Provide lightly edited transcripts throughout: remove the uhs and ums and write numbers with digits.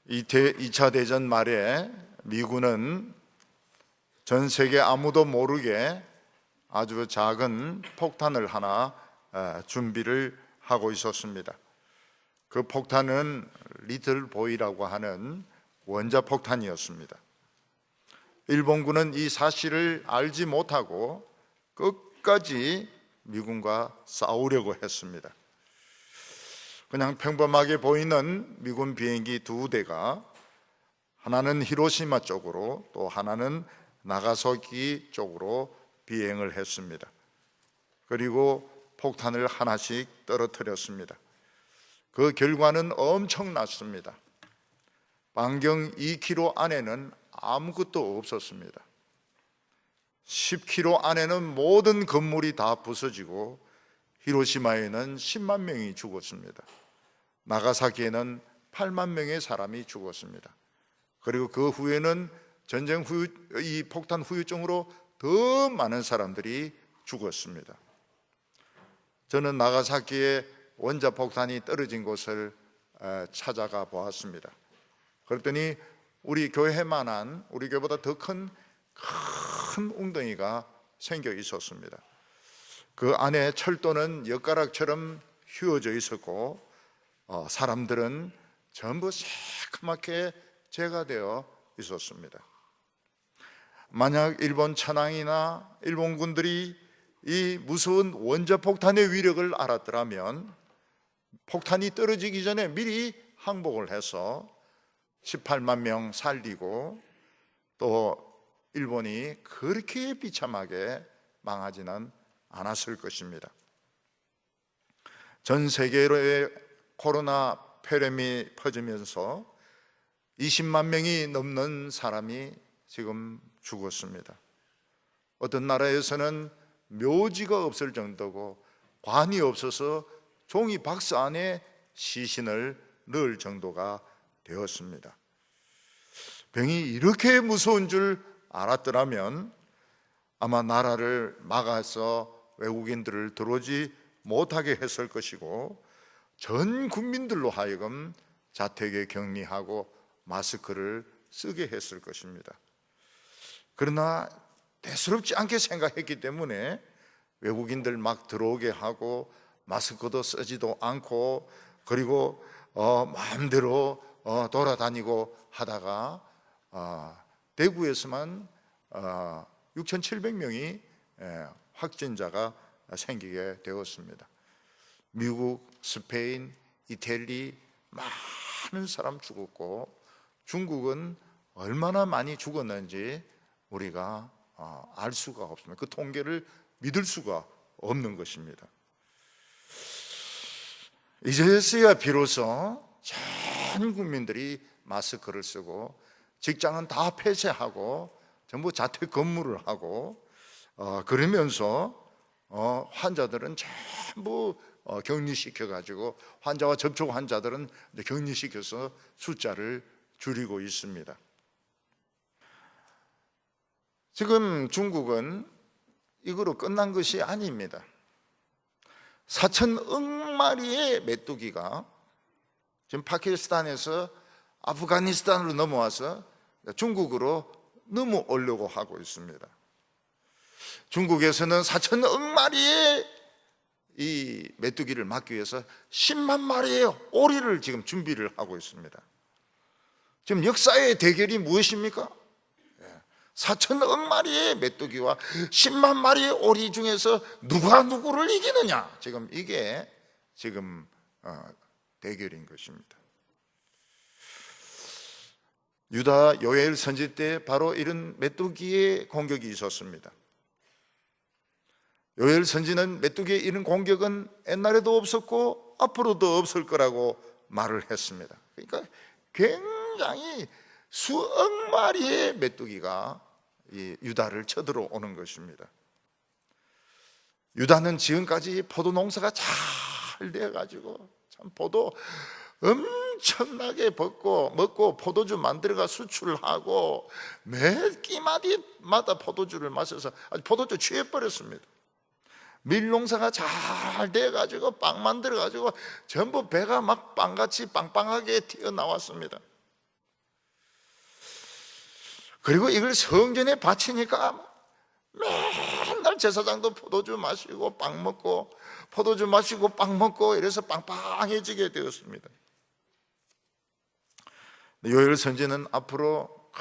2차 대전 말에 미군은 전 세계 아무도 모르게 아주 작은 폭탄을 하나 준비를 하고 있었습니다. 그 폭탄은 리틀 보이라고 하는 원자폭탄이었습니다. 일본군은 이 사실을 알지 못하고 끝까지 미군과 싸우려고 했습니다. 그냥 평범하게 보이는 미군 비행기 두 대가 하나는 히로시마 쪽으로 또 하나는 나가사키 쪽으로 비행을 했습니다. 그리고 폭탄을 하나씩 떨어뜨렸습니다. 그 결과는 엄청났습니다. 반경 2km 안에는 아무것도 없었습니다. 10km 안에는 모든 건물이 다 부서지고 히로시마에는 10만 명이 죽었습니다. 나가사키에는 8만 명의 사람이 죽었습니다. 그리고 그 후에는 전쟁 후, 이 폭탄 후유증으로 더 많은 사람들이 죽었습니다. 저는 나가사키에 원자폭탄이 떨어진 곳을 찾아가 보았습니다. 그랬더니 우리 교회만한, 우리 교회보다 더 큰 웅덩이가 생겨 있었습니다. 그 안에 철도는 엿가락처럼 휘어져 있었고 사람들은 전부 새까맣게 재가 되어 있었습니다. 만약 일본 천황이나 일본군들이 이 무서운 원자폭탄의 위력을 알았더라면 폭탄이 떨어지기 전에 미리 항복을 해서 18만 명 살리고 또 일본이 그렇게 비참하게 망하지는 않았을 것입니다. 전 세계로의 코로나 폐렴이 퍼지면서 20만 명이 넘는 사람이 지금 죽었습니다. 어떤 나라에서는 묘지가 없을 정도고 관이 없어서 종이 박스 안에 시신을 넣을 정도가 되었습니다. 병이 이렇게 무서운 줄 알았더라면 아마 나라를 막아서 외국인들을 들어오지 못하게 했을 것이고 전 국민들로 하여금 자택에 격리하고 마스크를 쓰게 했을 것입니다. 그러나 대수롭지 않게 생각했기 때문에 외국인들 막 들어오게 하고 마스크도 쓰지도 않고 그리고 마음대로 돌아다니고 하다가 대구에서만 6,700명이 확진자가 생기게 되었습니다. 미국, 스페인, 이태리 많은 사람 죽었고 중국은 얼마나 많이 죽었는지 우리가 알 수가 없습니다. 그 통계를 믿을 수가 없는 것입니다. 이제서야 비로소 전 국민들이 마스크를 쓰고 직장은 다 폐쇄하고 전부 자택 근무를 하고 그러면서 환자들은 전부 격리시켜가지고 환자와 접촉 환자들은 격리시켜서 숫자를 줄이고 있습니다. 지금 중국은 이거로 끝난 것이 아닙니다. 4천억 마리의 메뚜기가 지금 파키스탄에서 아프가니스탄으로 넘어와서 중국으로 넘어오려고 하고 있습니다. 중국에서는 4천억 마리의 이 메뚜기를 막기 위해서 10만 마리의 오리를 지금 준비를 하고 있습니다. 지금 역사의 대결이 무엇입니까? 4천억 마리의 메뚜기와 10만 마리의 오리 중에서 누가 누구를 이기느냐, 지금 이게 지금 대결인 것입니다. 유다 요엘 선지 때 바로 이런 메뚜기의 공격이 있었습니다. 요엘 선지는 메뚜기의 이런 공격은 옛날에도 없었고 앞으로도 없을 거라고 말을 했습니다. 그러니까 굉장히 수억 마리의 메뚜기가 이 유다를 쳐들어오는 것입니다. 유다는 지금까지 포도 농사가 잘 되어가지고 참 포도 엄청나게 먹고 포도주 만들어가 수출하고 매 끼마다 포도주를 마셔서 아주 포도주 취해버렸습니다. 밀농사가 잘 돼가지고 빵 만들어가지고 전부 배가 막 빵같이 빵빵하게 튀어나왔습니다. 그리고 이걸 성전에 바치니까 맨날 제사장도 포도주 마시고 빵 먹고 포도주 마시고 빵 먹고 이래서 빵빵해지게 되었습니다. 요엘 선지는 앞으로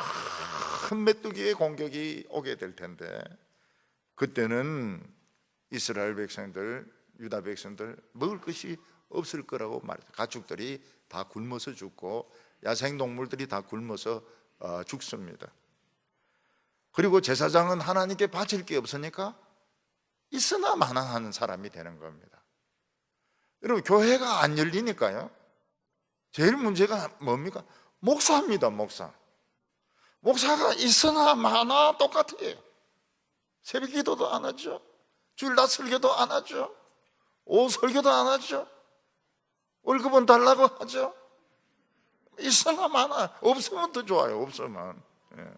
큰 메뚜기의 공격이 오게 될 텐데, 그때는 이스라엘 백성들, 유다 백성들 먹을 것이 없을 거라고 말해요. 가축들이 다 굶어서 죽고 야생동물들이 다 굶어서 죽습니다. 그리고 제사장은 하나님께 바칠 게 없으니까 있으나 마나 하는 사람이 되는 겁니다. 여러분, 교회가 안 열리니까요, 제일 문제가 뭡니까? 목사입니다. 목사가 있으나 마나 똑같아요. 새벽 기도도 안 하죠. 주일날 설교도 안 하죠. 오후 설교도 안 하죠. 월급은 달라고 하죠. 있으나 마나. 없으면 더 좋아요. 없으면. 예.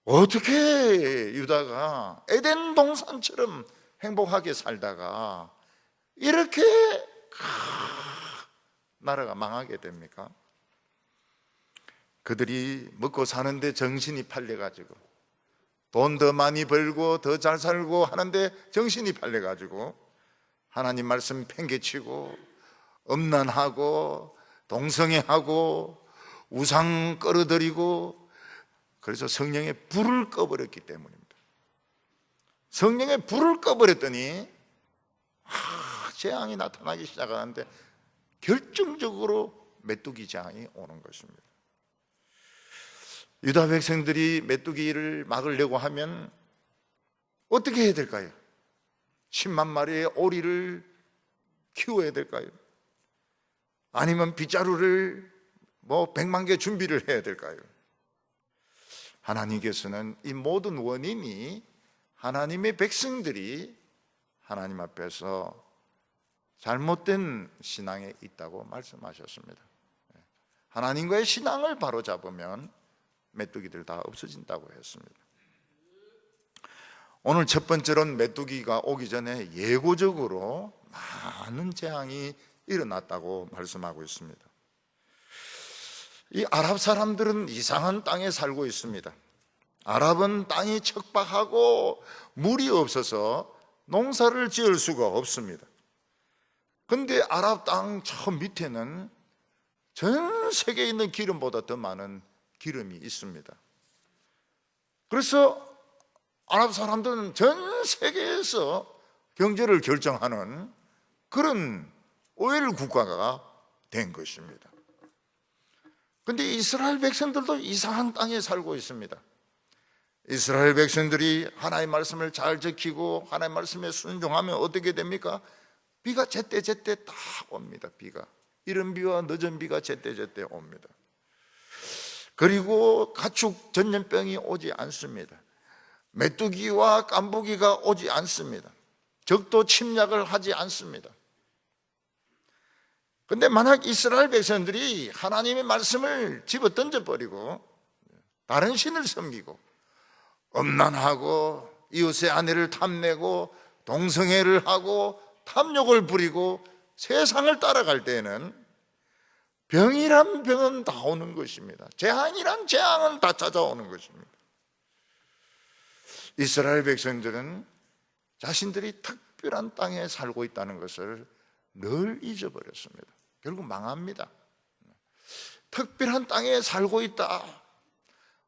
어떻게 유다가 에덴 동산처럼 행복하게 살다가 이렇게 나라가 망하게 됩니까? 그들이 먹고 사는데 정신이 팔려가지고, 돈 더 많이 벌고 더 잘 살고 하는데 정신이 팔려가지고 하나님 말씀 팽개치고 음란하고 동성애하고 우상 끌어들이고, 그래서 성령의 불을 꺼버렸기 때문입니다. 성령의 불을 꺼버렸더니 재앙이 나타나기 시작하는데 결정적으로 메뚜기 재앙이 오는 것입니다. 유다 백성들이 메뚜기를 막으려고 하면 어떻게 해야 될까요? 10만 마리의 오리를 키워야 될까요? 아니면 빗자루를 100만 개 준비를 해야 될까요? 하나님께서는 이 모든 원인이 하나님의 백성들이 하나님 앞에서 잘못된 신앙에 있다고 말씀하셨습니다. 하나님과의 신앙을 바로잡으면 메뚜기들 다 없어진다고 했습니다. 오늘 첫 번째로는 메뚜기가 오기 전에 예고적으로 많은 재앙이 일어났다고 말씀하고 있습니다. 이 아랍 사람들은 이상한 땅에 살고 있습니다. 아랍은 땅이 척박하고 물이 없어서 농사를 지을 수가 없습니다. 그런데 아랍 땅 저 밑에는 전 세계에 있는 기름보다 더 많은 기름이 있습니다. 그래서 아랍 사람들은 전 세계에서 경제를 결정하는 그런 오일 국가가 된 것입니다. 그런데 이스라엘 백성들도 이상한 땅에 살고 있습니다. 이스라엘 백성들이 하나님의 말씀을 잘 지키고 하나님의 말씀에 순종하면 어떻게 됩니까? 비가 제때제때 다 옵니다. 비가 이른 비와 늦은 비가 제때제때 옵니다. 그리고 가축 전염병이 오지 않습니다. 메뚜기와 깐부기가 오지 않습니다. 적도 침략을 하지 않습니다. 그런데 만약 이스라엘 백성들이 하나님의 말씀을 집어 던져버리고 다른 신을 섬기고 음란하고 이웃의 아내를 탐내고 동성애를 하고 탐욕을 부리고 세상을 따라갈 때에는 병이란 병은 다 오는 것입니다. 재앙이란 재앙은 다 찾아오는 것입니다. 이스라엘 백성들은 자신들이 특별한 땅에 살고 있다는 것을 늘 잊어버렸습니다. 결국 망합니다. 특별한 땅에 살고 있다,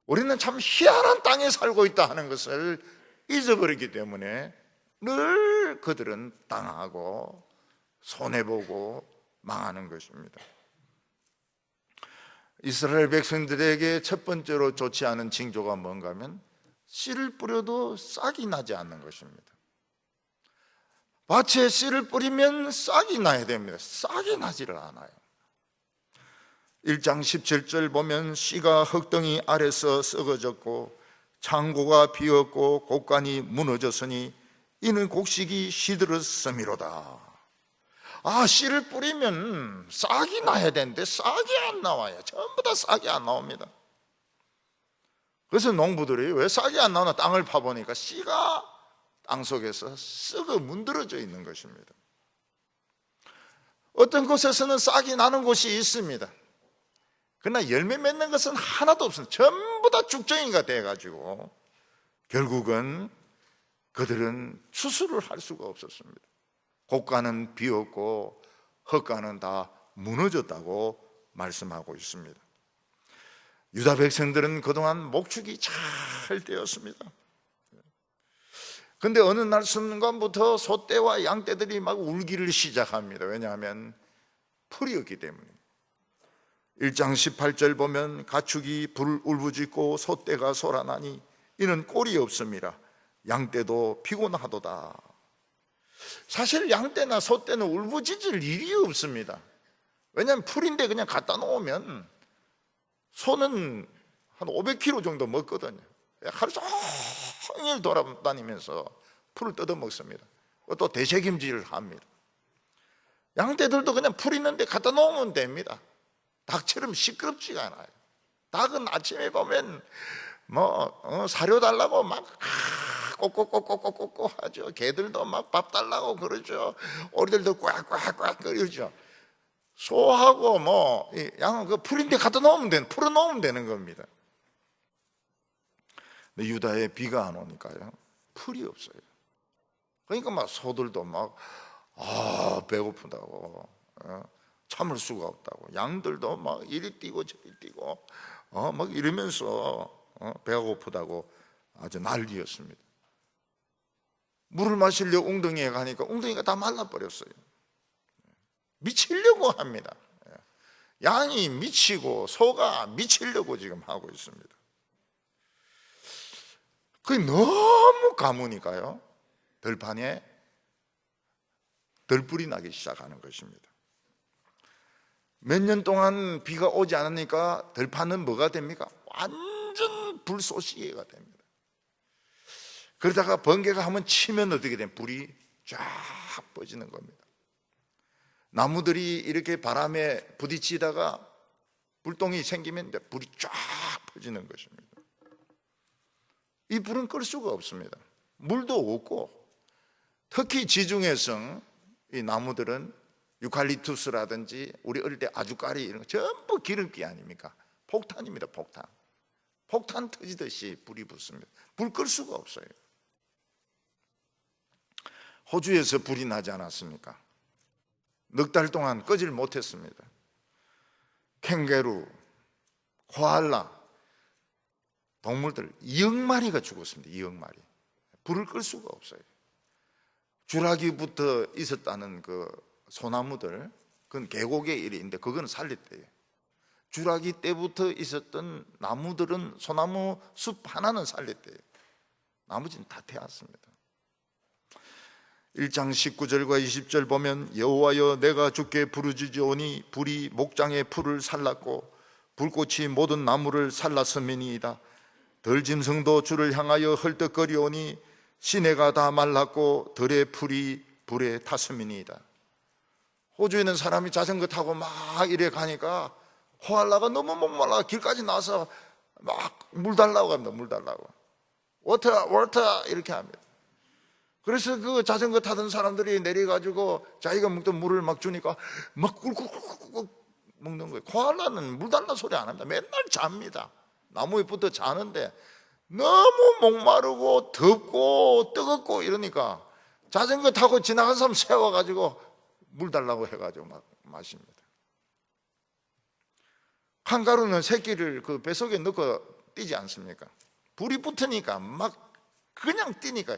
우리는 참 희한한 땅에 살고 있다 하는 것을 잊어버렸기 때문에 늘 그들은 당하고 손해보고 망하는 것입니다. 이스라엘 백성들에게 첫 번째로 좋지 않은 징조가 뭔가 하면 씨를 뿌려도 싹이 나지 않는 것입니다. 밭에 씨를 뿌리면 싹이 나야 됩니다. 싹이 나지를 않아요. 1장 17절 보면 씨가 흙덩이 아래서 썩어졌고 창고가 비었고 곡간이 무너졌으니 이는 곡식이 시들었음이로다. 씨를 뿌리면 싹이 나야 되는데 싹이 안 나와요. 전부 다 싹이 안 나옵니다. 그래서 농부들이 왜 싹이 안 나오나 땅을 파보니까 씨가 땅 속에서 썩어 문드러져 있는 것입니다. 어떤 곳에서는 싹이 나는 곳이 있습니다. 그러나 열매 맺는 것은 하나도 없습니다. 전부 다 죽정이가 돼가지고 결국은 그들은 추수를 할 수가 없었습니다. 곡간은 비었고 헛간은 다 무너졌다고 말씀하고 있습니다. 유다 백성들은 그동안 목축이 잘 되었습니다. 그런데 어느 날 순간부터 소떼와 양떼들이 막 울기를 시작합니다. 왜냐하면 풀이 없기 때문에. 1장 18절 보면 가축이 울부짖고 소떼가 소란하니 이는 꼴이 없습니다. 양떼도 피곤하도다. 사실 양떼나 소떼는 울부짖을 일이 없습니다. 왜냐하면 풀인데 그냥 갖다 놓으면 소는 한 500kg 정도 먹거든요. 하루 종일 돌아다니면서 풀을 뜯어 먹습니다. 또 대책임질을 합니다. 양떼들도 그냥 풀 있는데 갖다 놓으면 됩니다. 닭처럼 시끄럽지가 않아요. 닭은 아침에 보면 사료 달라고 막 꼭꼭꼭꼭꼭꼭 하죠. 개들도 막 밥 달라고 그러죠. 오리들도 꽉꽉꽉 끓이죠. 소하고 양은 그 풀인데 갖다 놓으면 풀어놓으면 되는 겁니다. 근데 유다에 비가 안 오니까요, 풀이 없어요. 그러니까 막 소들도 배고프다고, 참을 수가 없다고, 양들도 막 이리 뛰고 저리 뛰고 막 이러면서 배가 고프다고 아주 난리였습니다. 물을 마시려 웅덩이에 가니까 웅덩이가 다 말라버렸어요. 미치려고 합니다. 양이 미치고 소가 미치려고 지금 하고 있습니다. 그게 너무 가무니까요, 들판에 들불이 나기 시작하는 것입니다. 몇 년 동안 비가 오지 않으니까 들판은 뭐가 됩니까? 완전 불쏘시개가 됩니다. 그러다가 번개가 한번 치면 어떻게 돼요? 불이 쫙 퍼지는 겁니다. 나무들이 이렇게 바람에 부딪히다가 불똥이 생기면 불이 쫙 퍼지는 것입니다. 이 불은 끌 수가 없습니다. 물도 없고, 특히 지중해성 이 나무들은 유칼립투스라든지 우리 어릴 때 아주까리 이런 거 전부 기름기 아닙니까? 폭탄입니다. 폭탄 터지듯이 불이 붙습니다. 불 끌 수가 없어요. 호주에서 불이 나지 않았습니까? 넉 달 동안 끄질 못했습니다. 캥거루, 코알라, 동물들 2억 마리가 죽었습니다. 2억 마리. 불을 끌 수가 없어요. 주라기부터 있었다는 그 소나무들, 그건 계곡의 일인데 그건 살렸대요. 주라기 때부터 있었던 나무들은, 소나무 숲 하나는 살렸대요. 나머지는 다 태웠습니다. 1장 19절과 20절 보면 여호와여 내가 주께 부르짖으오니 불이 목장의 풀을 살랐고 불꽃이 모든 나무를 살랐음이니이다. 들짐승도 주를 향하여 헐떡거리오니 시내가 다 말랐고 들의 풀이 불에 탔음이니이다. 호주에 있는 사람이 자전거 타고 막 이래 가니까 코알라가 너무 목말라 길까지 나와서 막 물 달라고 합니다. 물 달라고, 워터 이렇게 합니다. 그래서 그 자전거 타던 사람들이 내려가지고 자기가 먹던 물을 막 주니까 막 꿀꿀꿀꿀 먹는 거예요. 코알라는 물 달라 소리 안 합니다. 맨날 잡니다. 나무에 붙어 자는데 너무 목마르고 덥고 뜨겁고 이러니까 자전거 타고 지나간 사람 세워가지고 물 달라고 해가지고 막 마십니다. 칸가루는 새끼를 그 뱃속에 넣고 뛰지 않습니까? 불이 붙으니까 막 그냥 뛰니까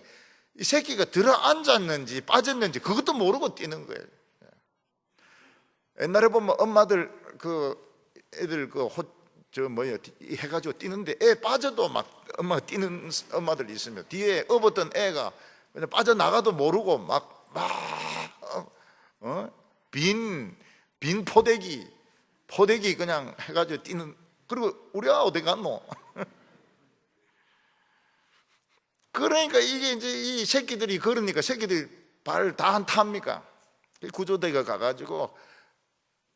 이 새끼가 들어 앉았는지 빠졌는지 그것도 모르고 뛰는 거예요. 옛날에 보면 엄마들 애들 해가지고 뛰는데 애 빠져도 막 엄마가 뛰는 엄마들 있으면 뒤에 업었던 애가 그냥 빠져나가도 모르고 빈 포대기 그냥 해가지고 뛰는. 그리고 우리 아가 어디 갔노? 그러니까 이게 이제 이 새끼들이 걸으니까 새끼들이 발 다 안 탑니까? 구조대가 가가지고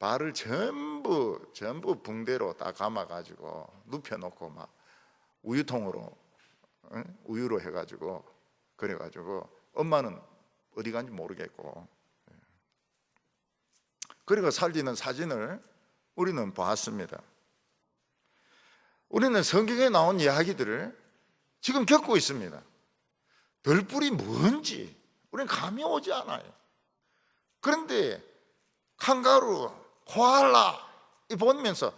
발을 전부 붕대로 다 감아가지고 눕혀놓고 막 우유통으로 우유로 해가지고 그래가지고 엄마는 어디 간지 모르겠고, 그래가 살리는 사진을 우리는 봤습니다. 우리는 성경에 나온 이야기들을 지금 겪고 있습니다. 들불이 뭔지 우리는 감이 오지 않아요. 그런데 칸가루, 코알라 보면서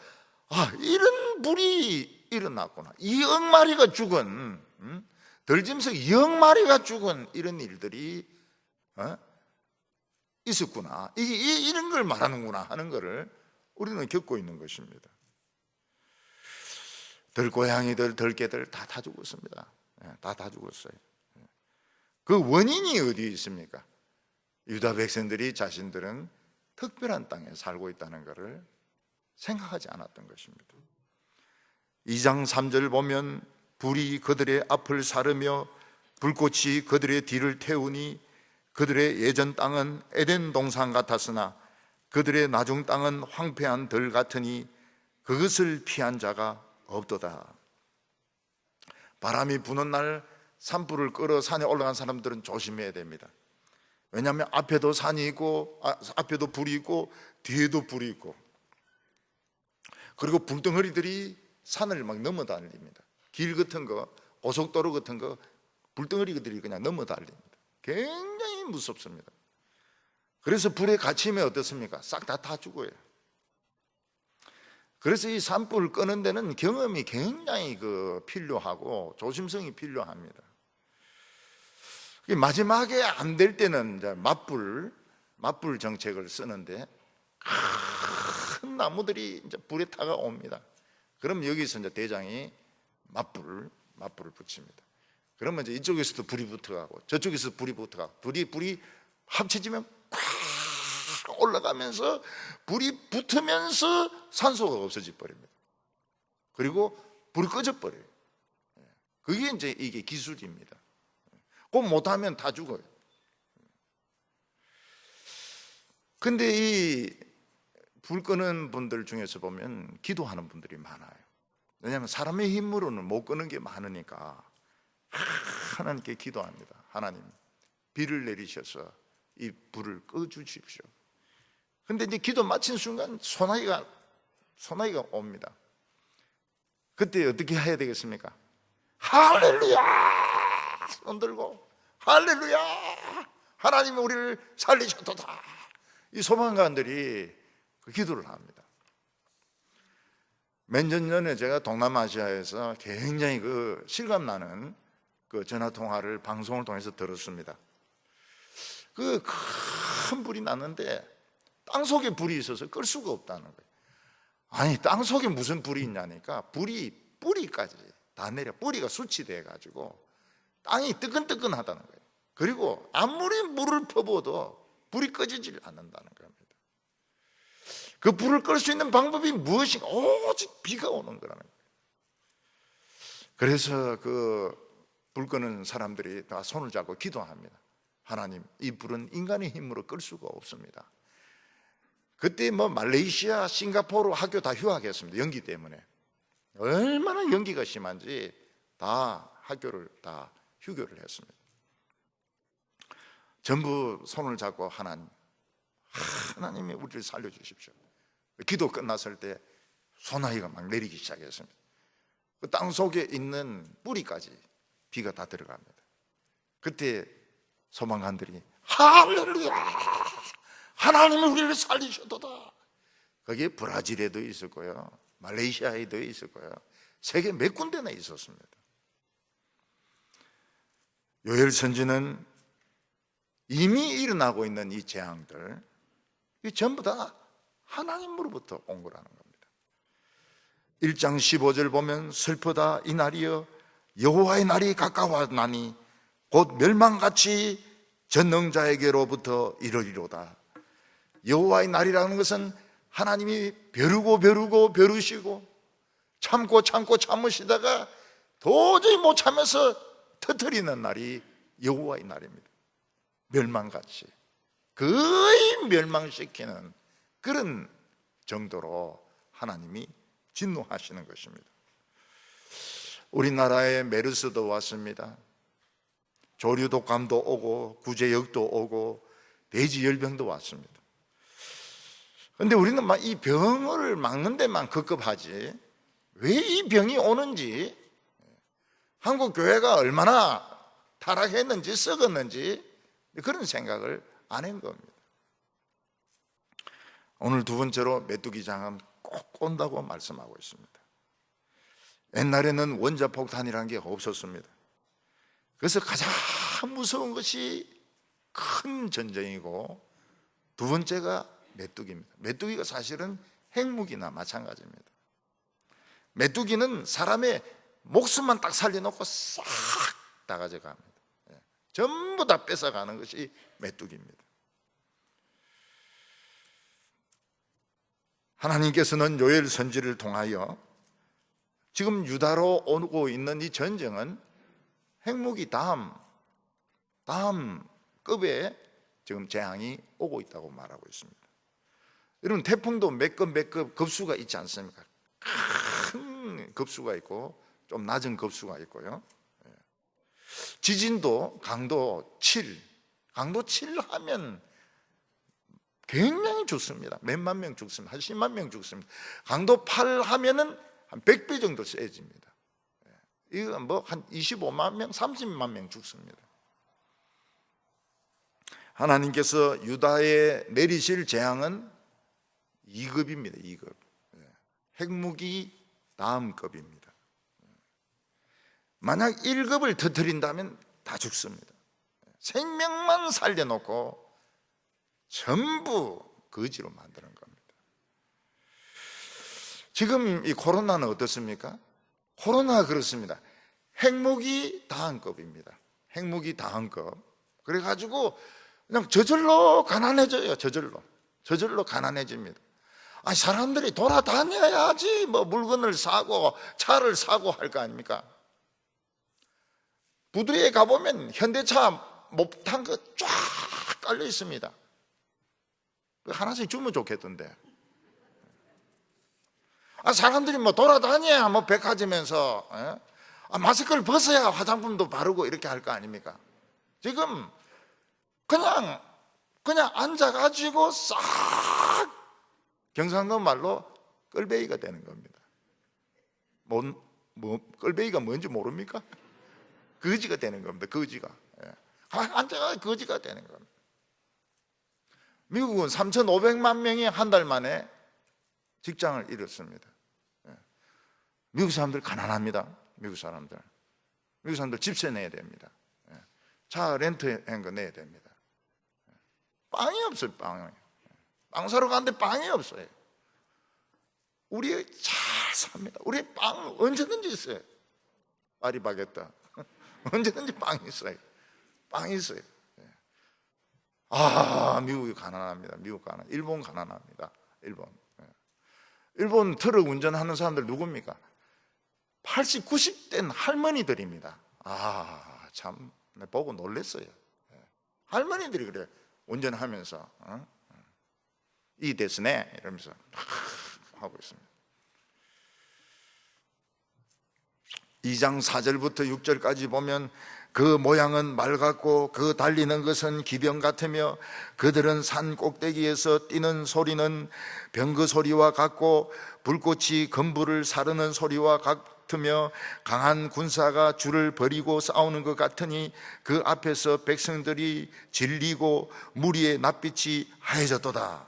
이런 불이 일어났구나. 2억 마리가 죽은, 들짐승 2억 마리가 죽은 이런 일들이 있었구나. 이런 걸 말하는구나 하는 것을 우리는 겪고 있는 것입니다. 들고양이들, 들개들 다 죽었습니다. 다 죽었어요. 그 원인이 어디에 있습니까? 유다 백성들이 자신들은 특별한 땅에 살고 있다는 것을 생각하지 않았던 것입니다. 2장 3절 보면 불이 그들의 앞을 사르며 불꽃이 그들의 뒤를 태우니 그들의 예전 땅은 에덴 동산 같았으나 그들의 나중 땅은 황폐한 들 같으니 그것을 피한 자가 없도다. 바람이 부는 날 산불을 끌어 산에 올라간 사람들은 조심해야 됩니다. 왜냐하면 앞에도 산이 있고 앞에도 불이 있고 뒤에도 불이 있고, 그리고 불덩어리들이 산을 막 넘어 달립니다. 길 같은 거, 고속도로 같은 거 불덩어리들이 그냥 넘어 달립니다. 굉장히 무섭습니다. 그래서 불에 갇히면 어떻습니까? 싹 다 죽어요. 그래서 이 산불을 끄는 데는 경험이 굉장히 필요하고 조심성이 필요합니다. 마지막에 안 될 때는 이제 맞불 정책을 쓰는데 큰 나무들이 이제 불에 타가 옵니다. 그럼 여기서 이제 대장이 맞불을 붙입니다. 그러면 이제 이쪽에서도 불이 붙어가고 저쪽에서 불이 붙어가고 불이 합쳐지면 팍 올라가면서 불이 붙으면서 산소가 없어져 버립니다. 그리고 불이 꺼져 버려요. 그게 이제 이게 기술입니다. 꼭 못하면 다 죽어요. 근데 이 불 끄는 분들 중에서 보면 기도하는 분들이 많아요. 왜냐하면 사람의 힘으로는 못 끄는 게 많으니까 하나님께 기도합니다. 하나님, 비를 내리셔서 이 불을 꺼주십시오. 근데 이제 기도 마친 순간 소나기가 옵니다. 그때 어떻게 해야 되겠습니까? 할렐루야! 손 들고 할렐루야! 하나님이 우리를 살리셨도다. 이 소방관들이 그 기도를 합니다. 몇 년 전에 제가 동남아시아에서 굉장히 실감나는 전화 통화를 방송을 통해서 들었습니다. 큰 불이 났는데 땅속에 불이 있어서 끌 수가 없다는 거예요. 아니, 땅속에 무슨 불이 있냐니까 뿌리까지 다 내려, 뿌리가 수치돼 가지고 땅이 뜨끈뜨끈하다는 거예요. 그리고 아무리 물을 퍼부어도 불이 꺼지질 않는다는 겁니다. 그 불을 끌 수 있는 방법이 무엇인가? 오직 비가 오는 거라는 거예요. 그래서 불 끄는 사람들이 다 손을 잡고 기도합니다. 하나님, 이 불은 인간의 힘으로 끌 수가 없습니다. 그때 말레이시아, 싱가포르 학교 다 휴학했습니다. 연기 때문에. 얼마나 연기가 심한지 다 학교를 다 휴교를 했습니다. 전부 손을 잡고 하나님이 우리를 살려주십시오. 기도 끝났을 때 소나기가 막 내리기 시작했습니다. 그 땅 속에 있는 뿌리까지 비가 다 들어갑니다. 그때 소방관들이 할렐루야! 하나님이 우리를 살리셔도다. 그게 브라질에도 있었고요, 말레이시아에도 있었고요, 세계 몇 군데나 있었습니다. 요엘 선지는 이미 일어나고 있는 이 재앙들, 이 전부 다 하나님으로부터 온 거라는 겁니다. 1장 15절 보면 슬프다 이 날이여, 여호와의 날이 가까워나니 곧 멸망같이 전능자에게로부터 이르리로다. 여호와의 날이라는 것은 하나님이 벼르시고 참으시다가 도저히 못 참아서 터뜨리는 날이 여호와의 날입니다. 멸망같이 거의 멸망시키는 그런 정도로 하나님이 진노하시는 것입니다. 우리나라에 메르스도 왔습니다. 조류독감도 오고 구제역도 오고 돼지열병도 왔습니다. 그런데 우리는 이 병을 막는 데만 급급하지 왜 이 병이 오는지, 한국 교회가 얼마나 타락했는지 썩었는지 그런 생각을 안 한 겁니다. 오늘 두 번째로 메뚜기 장은 꼭 온다고 말씀하고 있습니다. 옛날에는 원자폭탄이라는 게 없었습니다. 그래서 가장 무서운 것이 큰 전쟁이고, 두 번째가 메뚜기입니다. 메뚜기가 사실은 핵무기나 마찬가지입니다. 메뚜기는 사람의 목숨만 딱 살려놓고 싹 다 가져갑니다. 전부 다 뺏어가는 것이 메뚜기입니다. 하나님께서는 요엘 선지를 통하여 지금 유다로 오고 있는 이 전쟁은 핵무기 다음 급의 지금 재앙이 오고 있다고 말하고 있습니다. 여러분, 태풍도 몇 급 급수가 있지 않습니까? 큰 급수가 있고 좀 낮은 급수가 있고요. 지진도 강도 7 하면 굉장히 죽습니다. 몇만 명 죽습니다. 한 10만 명 죽습니다. 강도 8 하면은 한 100배 정도 세집니다. 이거 뭐 한 25만 명, 30만 명 죽습니다. 하나님께서 유다에 내리실 재앙은 2급입니다. 2급. 핵무기 다음 급입니다. 만약 1급을 터뜨린다면 다 죽습니다. 생명만 살려놓고 전부 거지로 만드는 겁니다. 지금 이 코로나는 어떻습니까? 코로나가 그렇습니다. 핵무기 다음급입니다. 핵무기 다음급. 그래가지고 그냥 저절로 가난해져요. 저절로 가난해집니다. 아니, 사람들이 돌아다녀야지 뭐 물건을 사고 차를 사고 할 거 아닙니까? 부두에 가보면 현대차 못탄 거 쫙 깔려 있습니다. 하나씩 주면 좋겠던데. 사람들이 뭐 돌아다녀야 뭐 백화점에서 마스크를 벗어야 화장품도 바르고 이렇게 할 거 아닙니까? 지금 그냥 앉아가지고 싹 경상도 말로 껄베이가 되는 겁니다. 껄베이가 뭔지 모릅니까? 거지가 되는 겁니다. 거지가. 앉아가 거지가 되는 겁니다. 미국은 3,500만 명이 한 달 만에 직장을 잃었습니다. 미국 사람들 가난합니다. 미국 사람들 집세 내야 됩니다. 차 렌트한 거 내야 됩니다. 빵이 없어요. 빵 사러 가는데 빵이 없어요. 우리 잘 삽니다. 우리 빵 언제든지 있어요. 파리바게뜨 언제든지 빵이 있어요. 미국이 가난합니다. 일본 가난합니다. 일본 트럭 운전하는 사람들 누굽니까? 80, 90대 할머니들입니다. 참 보고 놀랐어요. 할머니들이 그래 운전하면서 이 데스네 이러면서 하고 있습니다. 2장 4절부터 6절까지 보면 그 모양은 말 같고 그 달리는 것은 기병 같으며 그들은 산 꼭대기에서 뛰는 소리는 병거 소리와 같고 불꽃이 건불을 사르는 소리와 같으며 강한 군사가 줄을 버리고 싸우는 것 같으니 그 앞에서 백성들이 질리고 무리의 낯빛이 하얘졌도다.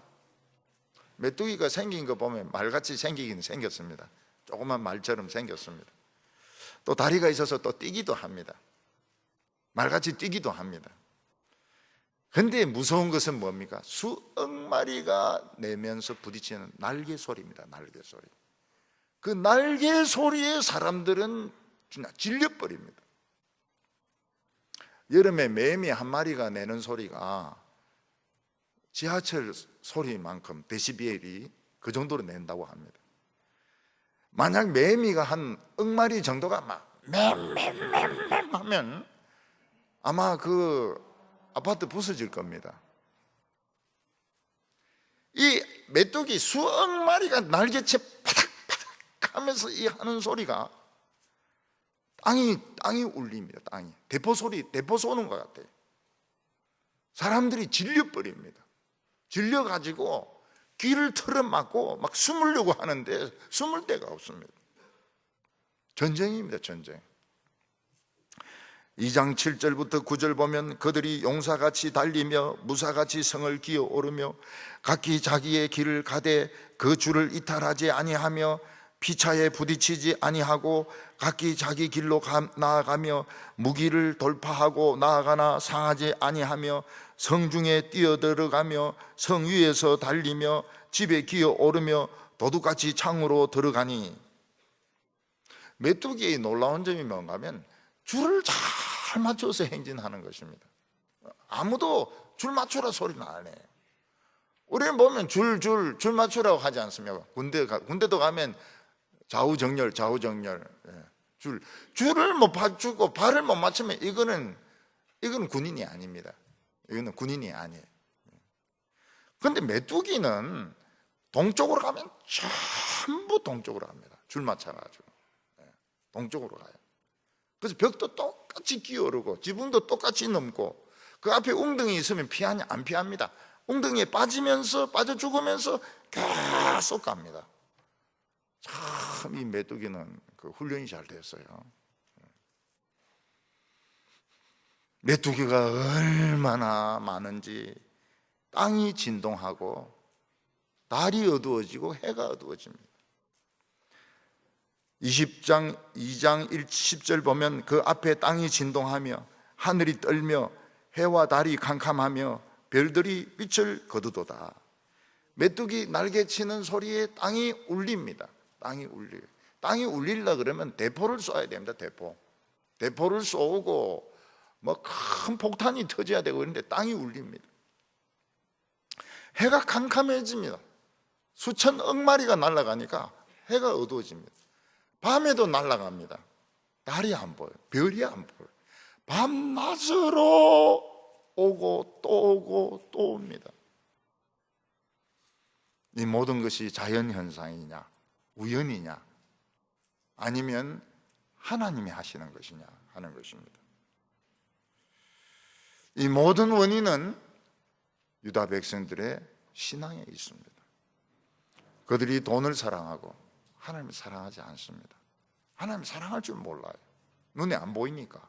메뚜기가 생긴 거 보면 말같이 생기긴 생겼습니다. 조그만 말처럼 생겼습니다. 또 다리가 있어서 또 뛰기도 합니다. 말같이 뛰기도 합니다. 그런데 무서운 것은 뭡니까? 수억 마리가 내면서 부딪히는 날개 소리입니다. 날개 소리. 그 날개 소리에 사람들은 질려버립니다. 여름에 매미 한 마리가 내는 소리가 지하철 소리만큼 데시벨이 그 정도로 낸다고 합니다. 만약 매미가 한 억 마리 정도가 막 맴 하면 아마 그 아파트 부서질 겁니다. 이 메뚜기 수억 마리가 날개채 파닥파닥 하면서 이 하는 소리가 땅이 울립니다. 땅이 대포 쏘는 것 같아요. 사람들이 질려버립니다. 질려가지고 귀를 틀어막고 막 숨으려고 하는데 숨을 데가 없습니다. 전쟁입니다, 전쟁. 2장 7절부터 9절 보면 그들이 용사같이 달리며 무사같이 성을 기어 오르며 각기 자기의 길을 가되 그 줄을 이탈하지 아니하며 피차에 부딪히지 아니하고 각기 자기 길로 나아가며 무기를 돌파하고 나아가나 상하지 아니하며 성중에 뛰어들어가며 성 위에서 달리며 집에 기어 오르며 도둑같이 창으로 들어가니. 메뚜기의 놀라운 점이 뭔가 하면 줄을 잘 맞춰서 행진하는 것입니다. 아무도 줄 맞추라 소리는 안 해요. 우리는 보면 줄 맞추라고 하지 않습니까? 군대도 가면 좌우정렬 줄을 못 맞추고 발을 못 맞추면 이거는 군인이 아닙니다. 이거는 군인이 아니에요. 그런데 메뚜기는 동쪽으로 가면 전부 동쪽으로 갑니다. 줄 맞춰가지고 동쪽으로 가요. 그래서 벽도 똑같이 기어오르고 지붕도 똑같이 넘고 그 앞에 웅덩이 있으면 피하냐? 안 피합니다. 웅덩이에 빠져 죽으면서 계속 갑니다. 참 이 메뚜기는 그 훈련이 잘 됐어요. 메뚜기가 얼마나 많은지 땅이 진동하고 달이 어두워지고 해가 어두워집니다. 20장 2장 10절 보면 그 앞에 땅이 진동하며 하늘이 떨며 해와 달이 캄캄하며 별들이 빛을 거두도다. 메뚜기 날개치는 소리에 땅이 울립니다. 땅이 울려요. 땅이 울리려 그러면 대포를 쏘아야 됩니다. 대포를 쏘고 뭐 큰 폭탄이 터져야 되고 그런데 땅이 울립니다. 해가 캄캄해집니다. 수천억 마리가 날아가니까 해가 어두워집니다. 밤에도 날아갑니다. 달이 안 보여요. 별이 안 보여요. 밤낮으로 오고 또 옵니다. 이 모든 것이 자연현상이냐 우연이냐 아니면 하나님이 하시는 것이냐 하는 것입니다. 이 모든 원인은 유다 백성들의 신앙에 있습니다. 그들이 돈을 사랑하고 하나님을 사랑하지 않습니다. 하나님을 사랑할 줄 몰라요. 눈에 안 보이니까.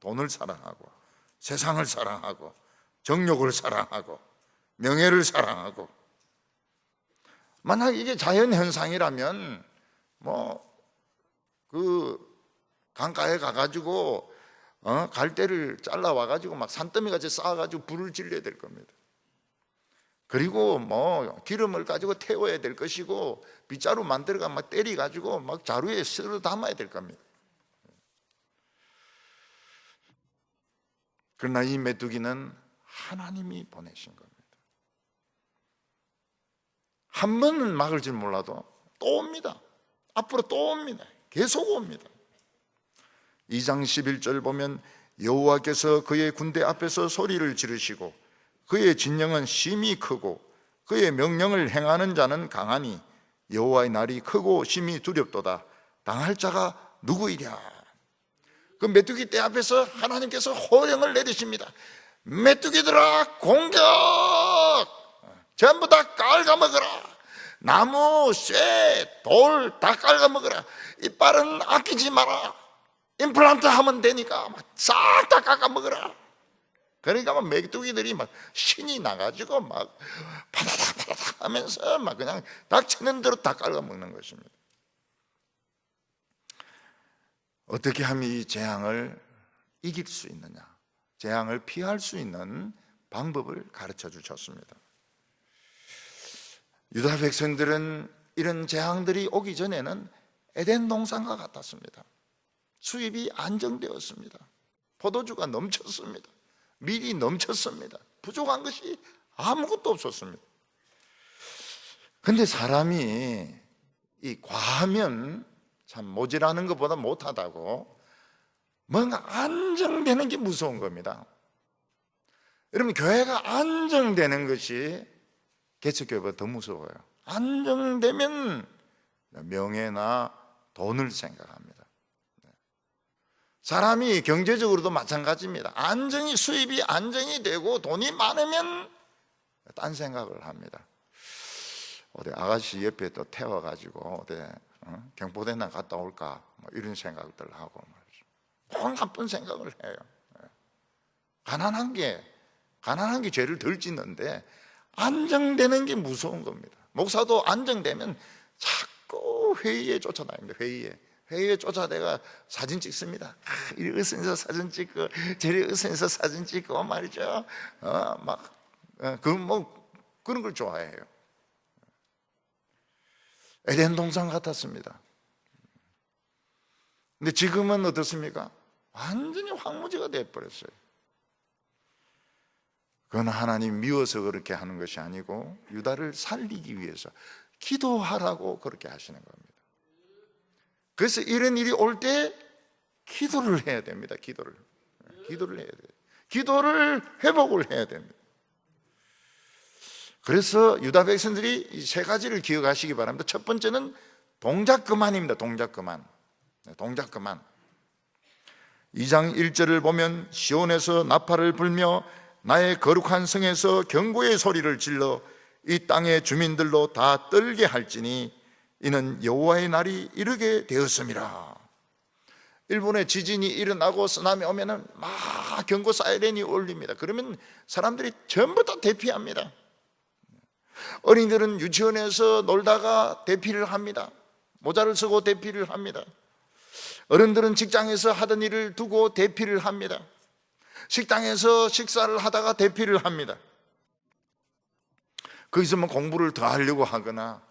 돈을 사랑하고 세상을 사랑하고 정욕을 사랑하고 명예를 사랑하고. 만약 이게 자연현상이라면 그 강가에 가가지고 갈대를 잘라와가지고 막 산더미같이 쌓아가지고 불을 질러야 될 겁니다. 그리고 기름을 가지고 태워야 될 것이고 빗자루 만들어가 막 때려가지고 막 자루에 쓸어 담아야 될 겁니다. 그러나 이 메뚜기는 하나님이 보내신 겁니다. 한 번은 막을 줄 몰라도 또 옵니다. 앞으로 또 옵니다. 계속 옵니다. 2장 11절 보면 여호와께서 그의 군대 앞에서 소리를 지르시고 그의 진영은 심히 크고 그의 명령을 행하는 자는 강하니 여호와의 날이 크고 심히 두렵도다. 당할 자가 누구이랴. 그 메뚜기 떼 앞에서 하나님께서 호령을 내리십니다. 메뚜기들아 공격! 전부 다 깔아먹어라. 나무, 쇠, 돌 다 깔아먹어라. 이빨은 아끼지 마라. 임플란트 하면 되니까 싹 다 깎아먹어라. 그러니까 막 메뚜기들이 막 신이 나가지고 막 파다닥 하면서 막 그냥 닥치는 대로 다 깔아먹는 것입니다. 어떻게 하면 이 재앙을 이길 수 있느냐, 재앙을 피할 수 있는 방법을 가르쳐 주셨습니다. 유다 백성들은 이런 재앙들이 오기 전에는 에덴 동산과 같았습니다. 수입이 안정되었습니다. 포도주가 넘쳤습니다. 밀이 넘쳤습니다. 부족한 것이 아무것도 없었습니다. 그런데 사람이 이 과하면 참 모자라는 것보다 못하다고 뭔가 안정되는 게 무서운 겁니다. 여러분, 교회가 안정되는 것이 개척교회보다 더 무서워요. 안정되면 명예나 돈을 생각합니다. 사람이 경제적으로도 마찬가지입니다. 수입이 안정이 되고 돈이 많으면 딴 생각을 합니다. 어디 아가씨 옆에 또 태워가지고 어디 경포대나 갔다 올까 뭐 이런 생각들 하고 말이죠. 꼭 나쁜 생각을 해요. 가난한 게 죄를 덜 짓는데 안정되는 게 무서운 겁니다. 목사도 안정되면 자꾸 회의에 쫓아다닙니다. 회의에 쫓아내가 사진 찍습니다. 이리 으선에서 사진 찍고 저리 으선에서 사진 찍고 말이죠. 그런 걸 좋아해요. 에덴 동산 같았습니다. 근데 지금은 어떻습니까? 완전히 황무지가 되어버렸어요. 그건 하나님 미워서 그렇게 하는 것이 아니고 유다를 살리기 위해서 기도하라고 그렇게 하시는 겁니다. 그래서 이런 일이 올 때 기도를 해야 됩니다. 기도를 해야 돼요. 기도를 회복을 해야 됩니다. 그래서 유다 백성들이 이 세 가지를 기억하시기 바랍니다. 첫 번째는 동작 그만입니다. 동작 그만. 2장 1절을 보면 시온에서 나팔을 불며 나의 거룩한 성에서 경고의 소리를 질러 이 땅의 주민들로 다 떨게 할지니 이는 여호와의 날이 이르게 되었음이라. 일본에 지진이 일어나고 쓰나미 오면은 막 경고 사이렌이 울립니다. 그러면 사람들이 전부 다 대피합니다. 어린이들은 유치원에서 놀다가 대피를 합니다. 모자를 쓰고 대피를 합니다. 어른들은 직장에서 하던 일을 두고 대피를 합니다. 식당에서 식사를 하다가 대피를 합니다. 거기서 뭐 공부를 더 하려고 하거나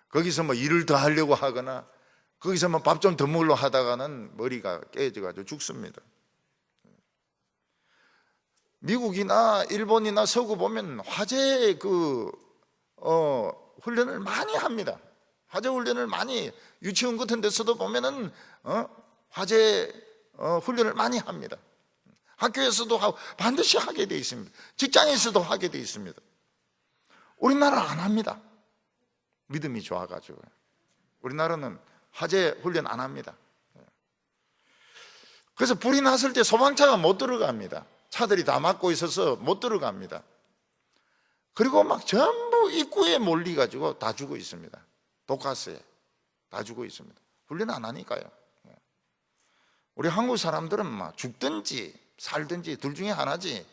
거기서 뭐 일을 더 하려고 하거나 거기서 뭐 밥 좀 더 먹으려고 하다가는 머리가 깨져가지고 죽습니다. 미국이나 일본이나 서구 보면 화재 훈련을 많이 합니다. 화재 훈련을 많이 유치원 같은 데서도 보면은 화재 훈련을 많이 합니다. 학교에서도 하고 반드시 하게 돼 있습니다. 직장에서도 하게 돼 있습니다. 우리나라는 안 합니다. 믿음이 좋아가지고. 우리나라는 화재 훈련 안 합니다. 그래서 불이 났을 때 소방차가 못 들어갑니다. 차들이 다 막고 있어서 못 들어갑니다. 그리고 막 전부 입구에 몰려가지고 다 죽어 있습니다. 독가스에 다 죽어 있습니다. 훈련 안 하니까요. 우리 한국 사람들은 막 죽든지 살든지 둘 중에 하나지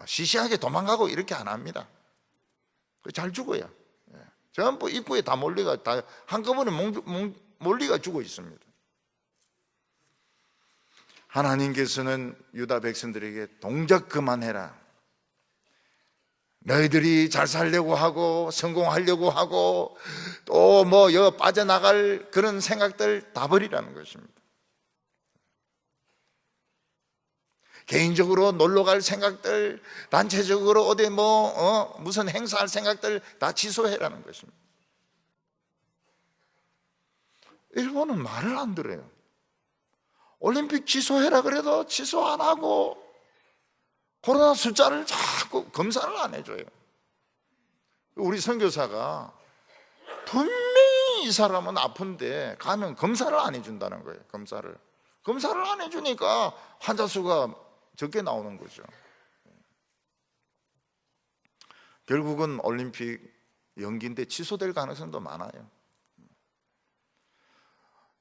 시시하게 도망가고 이렇게 안 합니다. 잘 죽어요. 전부 입구에 다 몰려가 다 한꺼번에 몰려가 죽어 있습니다. 하나님께서는 유다 백성들에게 동작 그만해라. 너희들이 잘 살려고 하고 성공하려고 하고 또 뭐 빠져나갈 그런 생각들 다 버리라는 것입니다. 개인적으로 놀러 갈 생각들, 단체적으로 어디 무슨 행사할 생각들 다 취소해라는 것입니다. 일본은 말을 안 들어요. 올림픽 취소해라 그래도 취소 안 하고 코로나 숫자를 자꾸 검사를 안 해줘요. 우리 선교사가 분명히 이 사람은 아픈데 가면 검사를 안 해준다는 거예요. 검사를 안 해주니까 환자 수가 적게 나오는 거죠. 결국은 올림픽 연기인데 취소될 가능성도 많아요.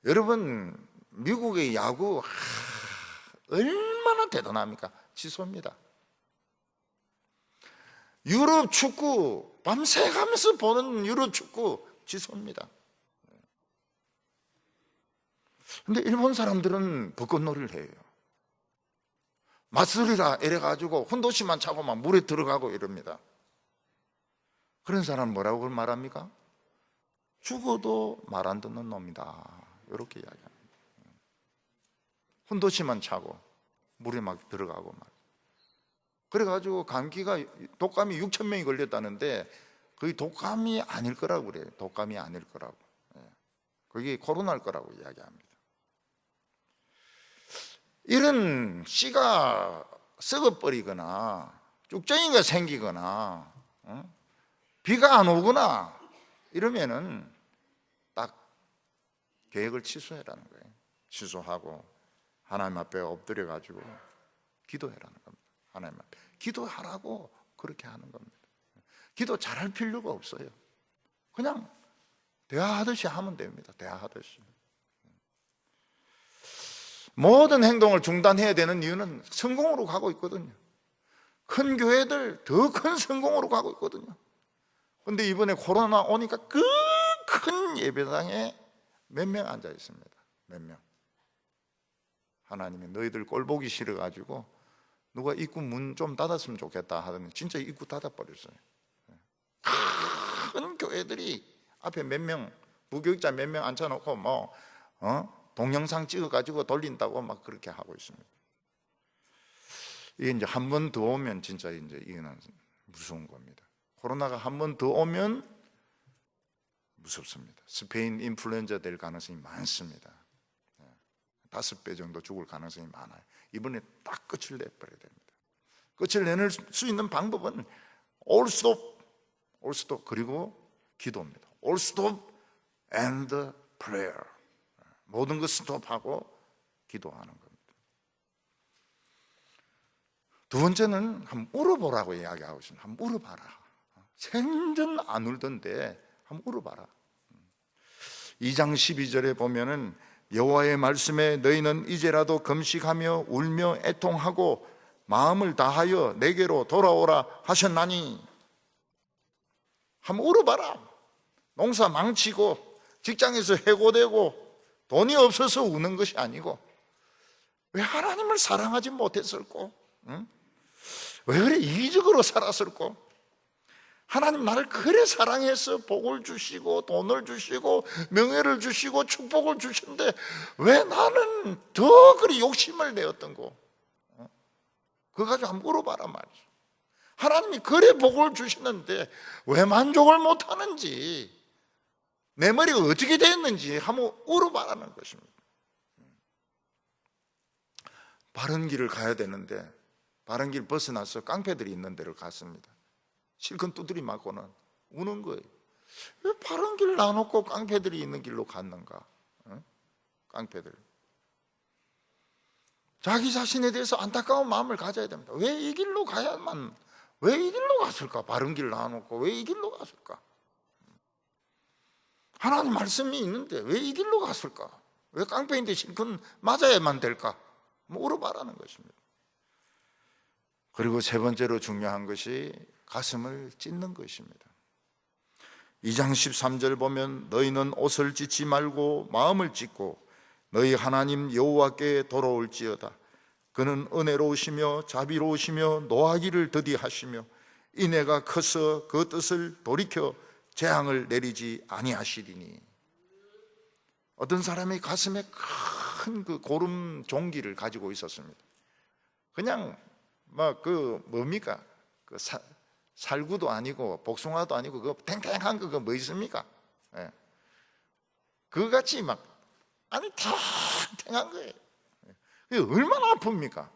여러분, 미국의 야구 얼마나 대단합니까? 취소입니다. 유럽 축구 밤새 가면서 보는 유럽 축구 취소입니다. 근데 일본 사람들은 벚꽃놀이를 해요. 맞설이라 이래가지고 훈도시만 차고 막 물에 들어가고 이럽니다. 그런 사람 뭐라고 말합니까? 죽어도 말 안 듣는 놈이다. 이렇게 이야기합니다. 훈도시만 차고 물에 막 들어가고 막. 그래가지고 독감이 6,000명이 걸렸다는데 그게 독감이 아닐 거라고 그래요. 독감이 아닐 거라고. 그게 코로나일 거라고 이야기합니다. 이런 씨가 썩어버리거나 쭉정이가 생기거나 비가 안 오거나 이러면은 딱 계획을 취소해라는 거예요. 취소하고 하나님 앞에 엎드려가지고 기도해라는 겁니다. 하나님 앞에 기도하라고 그렇게 하는 겁니다. 기도 잘할 필요가 없어요. 그냥 대화하듯이 하면 됩니다. 대화하듯이. 모든 행동을 중단해야 되는 이유는 성공으로 가고 있거든요. 큰 교회들 더 큰 성공으로 가고 있거든요. 근데 이번에 코로나 오니까 그 큰 예배당에 몇 명 앉아 있습니다. 몇 명. 하나님이 너희들 꼴 보기 싫어가지고 누가 입구 문 좀 닫았으면 좋겠다 하더니 진짜 입구 닫아버렸어요. 큰 교회들이 앞에 몇 명, 부교육자 몇 명 앉혀놓고 동영상 찍어가지고 돌린다고 막 그렇게 하고 있습니다. 이게 이제 한 번 더 오면 진짜 이제 이거는 무서운 겁니다. 코로나가 한 번 더 오면 무섭습니다. 스페인 인플루엔자 될 가능성이 많습니다. 5배 정도 죽을 가능성이 많아요. 이번에 딱 끝을 내버려야 됩니다. 끝을 내낼 수 있는 방법은 all stop 그리고 기도입니다. all stop and prayer. 모든 것 스톱하고 기도하는 겁니다. 두 번째는 한번 울어보라고 이야기하고 있습니다. 한번 울어봐라. 생전 안 울던데 한번 울어봐라. 2장 12절에 보면은 여호와의 말씀에 너희는 이제라도 금식하며 울며 애통하고 마음을 다하여 내게로 돌아오라 하셨나니. 한번 울어봐라. 농사 망치고 직장에서 해고되고 돈이 없어서 우는 것이 아니고 왜 하나님을 사랑하지 못했을꼬? 응? 왜 그래 이기적으로 살았을꼬? 하나님 나를 그래 사랑해서 복을 주시고 돈을 주시고 명예를 주시고 축복을 주신데 왜 나는 더 그리 욕심을 내었던 거? 그거 가지고 한번 물어봐라 말이죠. 하나님이 그래 복을 주시는데 왜 만족을 못하는지, 내 머리가 어떻게 됐는지 한번 물어봐라는 것입니다. 바른 길을 가야 되는데 바른 길 벗어나서 깡패들이 있는 데를 갔습니다. 실컷 두드리 맞고는 우는 거예요. 왜 바른 길 놔놓고 깡패들이 있는 길로 갔는가? 깡패들. 자기 자신에 대해서 안타까운 마음을 가져야 됩니다. 왜 이 길로 가야만, 왜 이 길로 갔을까? 바른 길 놔놓고 왜 이 길로 갔을까? 하나님 말씀이 있는데 왜 이 길로 갔을까? 왜 깡패인데 실컷 맞아야만 될까? 물어봐라는 것입니다. 그리고 세 번째로 중요한 것이 가슴을 찢는 것입니다. 2장 13절 보면 너희는 옷을 찢지 말고 마음을 찢고 너희 하나님 여호와께 돌아올지어다. 그는 은혜로우시며 자비로우시며 노하기를 더디하시며 인애가 커서 그 뜻을 돌이켜 재앙을 내리지 아니하시리니. 어떤 사람이 가슴에 큰 그 고름 종기를 가지고 있었습니다. 그냥 막 뭡니까? 살구도 아니고 복숭아도 아니고 그 탱탱한 거 뭐 있습니까? 예. 그같이 막 아니 탱탱한 거예요. 그게 얼마나 아픕니까?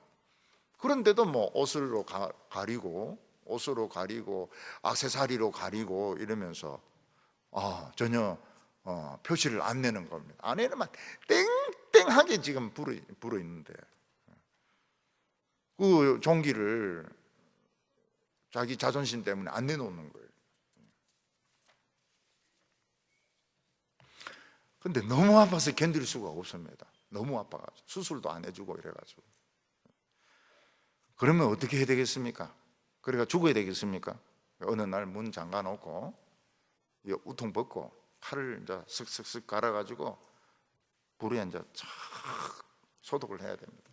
그런데도 뭐 옷으로 가리고 액세서리로 가리고 이러면서 전혀 표시를 안 내는 겁니다. 안에는 막 땡땡하게 지금 불어 있는데 그 종기를 자기 자존심 때문에 안 내놓는 거예요. 근데 너무 아파서 견딜 수가 없습니다. 너무 아파가지고 수술도 안 해주고 이래가지고. 그러면 어떻게 해야 되겠습니까? 그러니까 죽어야 되겠습니까? 어느 날 문 잠가 놓고 우통 벗고 칼을 이제 슥슥슥 갈아가지고 불에 이제 착 소독을 해야 됩니다.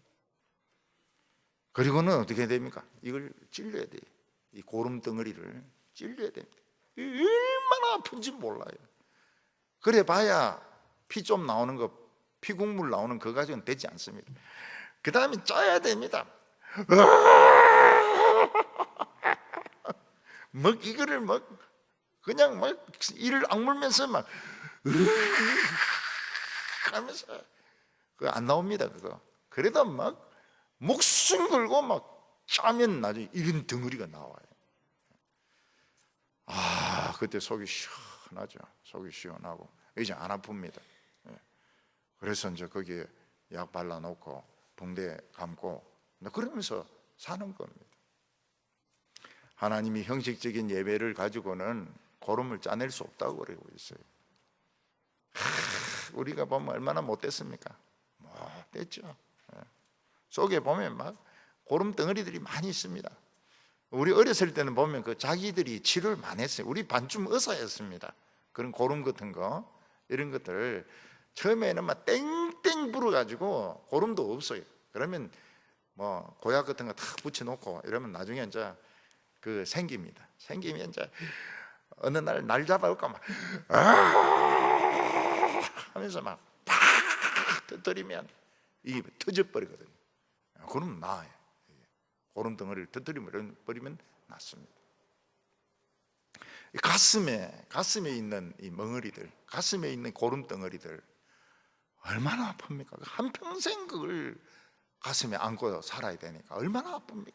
그리고는 어떻게 해야 됩니까? 이걸 찔려야 돼요. 이 고름 덩어리를 찔려야 됩니다. 얼마나 아픈지 몰라요. 그래 봐야 피 좀 나오는 거, 피국물 나오는 거 가지고는 되지 않습니다. 그 다음에 짜야 됩니다. 이거를 그냥 이를 악물면서 하면서 그거 안 나옵니다. 그거. 그래도 목숨 걸고 짜면 나중에 이런 덩어리가 나와요. 그때 속이 시원하죠. 속이 시원하고 이제 안 아픕니다. 그래서 이제 거기에 약 발라놓고 붕대 감고 그러면서 사는 겁니다. 하나님이 형식적인 예배를 가지고는 고름을 짜낼 수 없다고 그러고 있어요. 우리가 보면 얼마나 못됐습니까? 못됐죠. 속에 보면 막 고름 덩어리들이 많이 있습니다. 우리 어렸을 때는 보면 그 자기들이 치료를 많이 했어요. 우리 반쯤 의사였습니다. 그런 고름 같은 거, 이런 것들 처음에는 막 땡땡 불어가지고 고름도 없어요. 그러면 뭐 고약 같은 거 다 붙여놓고 이러면 나중에 이제 그 생깁니다. 생기면 이제 어느 날 잡아올까 막 하면서 막 팍 터뜨리면 이게 터져버리거든요. 그럼 나아요. 고름 덩어리를 터뜨려버리면 낫습니다. 가슴에 있는 이 멍어리들, 가슴에 있는 고름 덩어리들 얼마나 아픕니까? 한평생 그걸 가슴에 안고 살아야 되니까 얼마나 아픕니까?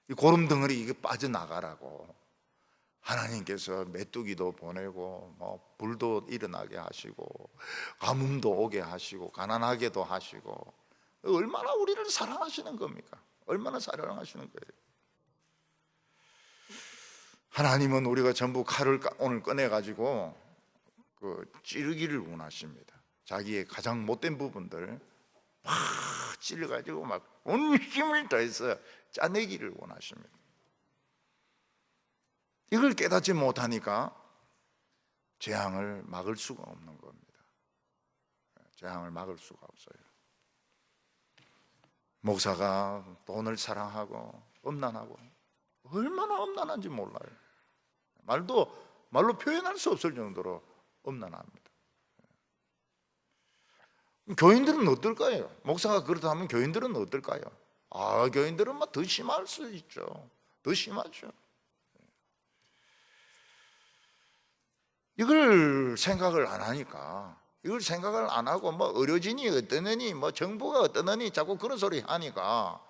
이 고름 덩어리 이게 빠져나가라고 하나님께서 메뚜기도 보내고 뭐 불도 일어나게 하시고 가뭄도 오게 하시고 가난하게도 하시고 얼마나 우리를 사랑하시는 겁니까? 얼마나 사랑하시는 거예요? 하나님은 우리가 전부 칼을 오늘 꺼내가지고 그 찌르기를 원하십니다. 자기의 가장 못된 부분들 막 찔러가지고 막 온 힘을 다해서 짜내기를 원하십니다. 이걸 깨닫지 못하니까 재앙을 막을 수가 없는 겁니다. 재앙을 막을 수가 없어요. 목사가 돈을 사랑하고 엄난하고 얼마나 엄난한지 몰라요. 말로 표현할 수 없을 정도로 엄난합니다. 교인들은 어떨까요? 목사가 그렇다면 교인들은 어떨까요? 교인들은 더 심할 수 있죠. 더 심하죠. 이걸 생각을 안 하니까, 이걸 생각을 안 하고 의료진이 어떠느니 정부가 어떠느니 자꾸 그런 소리 하니까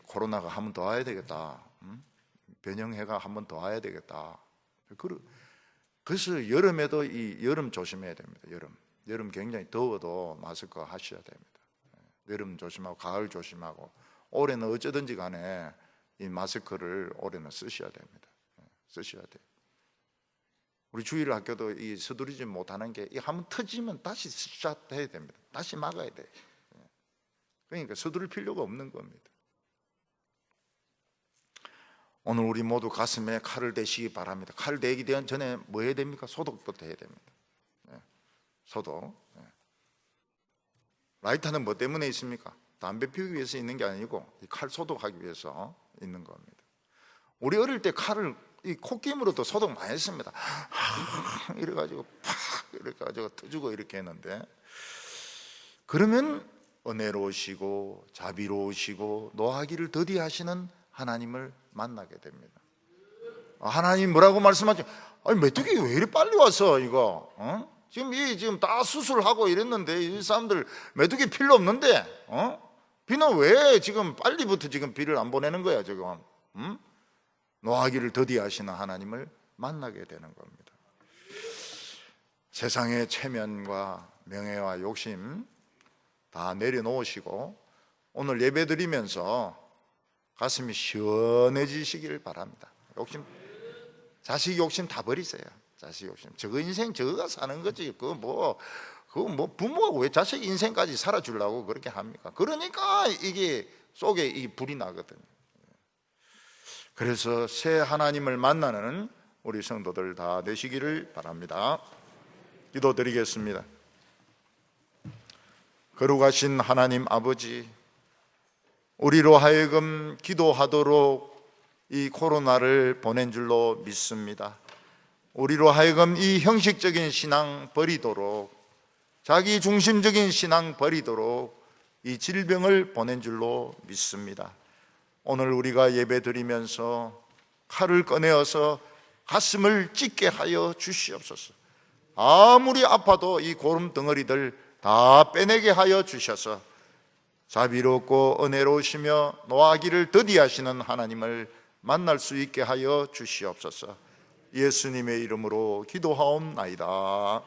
코로나가 한 번 더 와야 되겠다. 변형해가 한 번 더 와야 되겠다. 그래서 여름에도 여름 조심해야 됩니다. 여름 굉장히 더워도 마스크 하셔야 됩니다. 여름 조심하고 가을 조심하고 올해는 어쩌든지 간에 이 마스크를 올해는 쓰셔야 됩니다. 쓰셔야 돼요. 우리 주일 학교도 이 서두르지 못하는 게 한번 터지면 다시 샷 해야 됩니다. 다시 막아야 돼요. 그러니까 서두를 필요가 없는 겁니다. 오늘 우리 모두 가슴에 칼을 대시기 바랍니다. 칼 대기 전에 뭐 해야 됩니까? 소독부터 해야 됩니다. 소독. 라이터는 뭐 때문에 있습니까? 담배 피우기 위해서 있는 게 아니고 칼 소독하기 위해서 있는 겁니다. 우리 어릴 때 칼을 이 콧김으로도 소독 많이 했습니다. 이래가지고 팍 이래가지고 터주고 이렇게 했는데, 그러면 은혜로우시고 자비로우시고 노하기를 더디하시는 하나님을 만나게 됩니다. 하나님 뭐라고 말씀하죠? 메뚜기 왜 이리 빨리 왔어 이거? 지금 다 수술하고 이랬는데 이 사람들 메뚜기 필요 없는데 비는 왜 지금 빨리부터 지금 비를 안 보내는 거야 지금? 노하기를 더디하시는 하나님을 만나게 되는 겁니다. 세상의 체면과 명예와 욕심 다 내려놓으시고 오늘 예배 드리면서 가슴이 시원해지시길 바랍니다. 자식 욕심 다 버리세요. 자식 욕심. 저거 인생 저거가 사는 거지. 그거 뭐 부모가 왜 자식 인생까지 살아주려고 그렇게 합니까? 그러니까 이게 속에 이 불이 나거든요. 그래서 새 하나님을 만나는 우리 성도들 다 되시기를 바랍니다. 기도드리겠습니다. 거룩하신 하나님 아버지, 우리로 하여금 기도하도록 이 코로나를 보낸 줄로 믿습니다. 우리로 하여금 이 형식적인 신앙 버리도록, 자기 중심적인 신앙 버리도록 이 질병을 보낸 줄로 믿습니다. 오늘 우리가 예배 드리면서 칼을 꺼내어서 가슴을 찢게 하여 주시옵소서. 아무리 아파도 이 고름 덩어리들 다 빼내게 하여 주셔서 자비롭고 은혜로우시며 노하기를 더디하시는 하나님을 만날 수 있게 하여 주시옵소서. 예수님의 이름으로 기도하옵나이다.